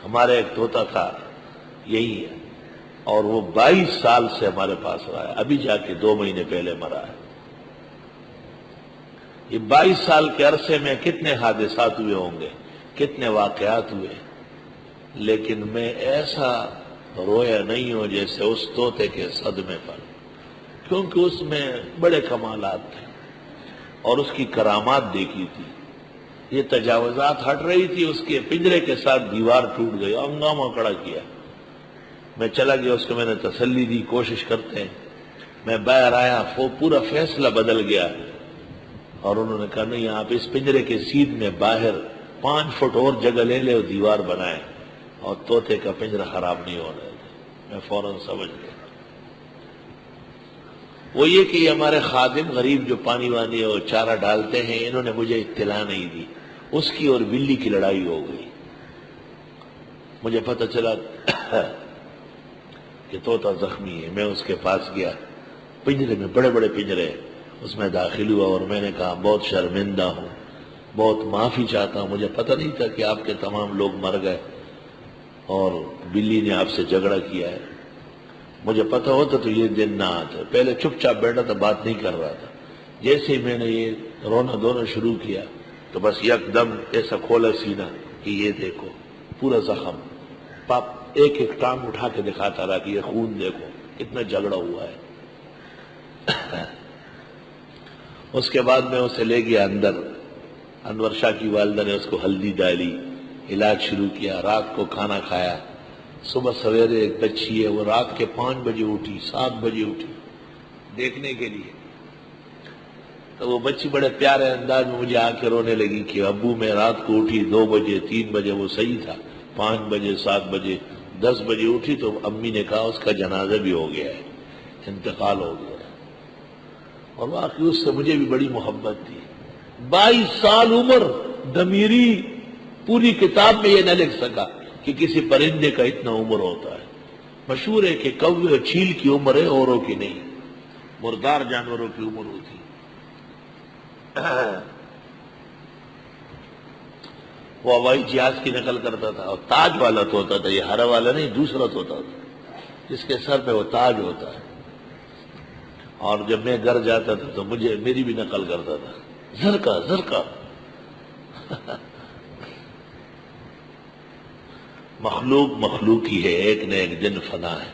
ہمارے ایک طوطا تھا یہی ہے، اور وہ 22 سال سے ہمارے پاس رہا ہے، ابھی جا کے 2 مہینے پہلے مرا ہے۔ یہ 22 سال کے عرصے میں کتنے حادثات ہوئے ہوں گے، کتنے واقعات ہوئے، لیکن میں ایسا رویا نہیں ہوں جیسے اس طوطے کے صدمے پر، کیونکہ اس میں بڑے کمالات تھے اور اس کی کرامات دیکھی تھی۔ یہ تجاوزات ہٹ رہی تھی، اس کے پنجرے کے ساتھ دیوار ٹوٹ گئی، ہنگامہ کھڑا کیا۔ میں چلا گیا، اس کو میں نے تسلی دی، کوشش کرتے ہیں۔ میں باہر آیا، وہ پورا فیصلہ بدل گیا، اور انہوں نے کہا نہیں، آپ اس پنجرے کے سیدھ میں باہر 5 فٹ اور جگہ لے لے اور دیوار بنائے، اور طوطے کا پنجرہ خراب نہیں ہونے دے۔ میں فوراً سمجھ گیا وہ یہ کہ یہ ہمارے خادم غریب جو پانی وانی اور چارہ ڈالتے ہیں، انہوں نے مجھے اطلاع نہیں دی، اس کی اور بلی کی لڑائی ہو گئی۔ مجھے پتہ چلا کہ طوطا زخمی ہے، میں اس کے پاس گیا، پنجرے میں بڑے بڑے پنجرے، اس میں داخل ہوا، اور میں نے کہا بہت شرمندہ ہوں، بہت معافی چاہتا ہوں، مجھے پتہ نہیں تھا کہ آپ کے تمام لوگ مر گئے اور بلی نے آپ سے جھگڑا کیا ہے، مجھے پتہ ہوتا تو یہ دن نہ آتا۔ پہلے چپ چاپ بیٹھا تھا، بات نہیں کر رہا تھا، جیسے ہی میں نے یہ رونا دھونا شروع کیا تو بس یک دم ایسا کھولا سینہ کہ یہ دیکھو پورا زخم، پاپ ایک ایک ٹانگ اٹھا کے دکھاتا رہا کہ یہ خون دیکھو کتنا جھگڑا ہوا ہے۔ اس کے بعد میں اسے لے گیا اندر، انور شاہ کی والدہ نے اس کو ہلدی ڈالی، علاج شروع کیا، رات کو کھانا کھایا۔ صبح سویرے ایک بچی ہے، وہ رات کے 5 بجے اٹھی، 7 بجے اٹھی دیکھنے کے لیے، تو وہ بچی بڑے پیارے انداز میں مجھے آ کے رونے لگی کہ ابو میں رات کو اٹھی 2 بجے 3 بجے، وہ صحیح تھا، 5 بجے 7 بجے 10 بجے اٹھی تو امی نے کہا اس کا جنازہ بھی ہو گیا ہے، انتقال ہو گیا ہے۔ اور واقعی اس سے مجھے بھی بڑی محبت تھی۔ 22 سال عمر، ضمیری پوری کتاب میں یہ نہ لکھ سکا کہ کسی پرندے کا اتنا عمر ہوتا ہے۔ مشہور ہے کہ کوے اور چیل کی عمر ہے، اوروں کی نہیں، مردار جانوروں کی عمر ہوتی۔ وہ ہوائی جہاز کی نقل کرتا تھا، اور تاج والا طوطا تھا، یہ ہرا والا نہیں، دوسرا طوطا تھا جس کے سر پہ وہ تاج ہوتا ہے۔ اور جب میں گھر جاتا تھا تو میری بھی نقل کرتا تھا، زرکا زرکا۔ مخلوق مخلوق ہی ہے، ایک نہ ایک دن فنا ہے۔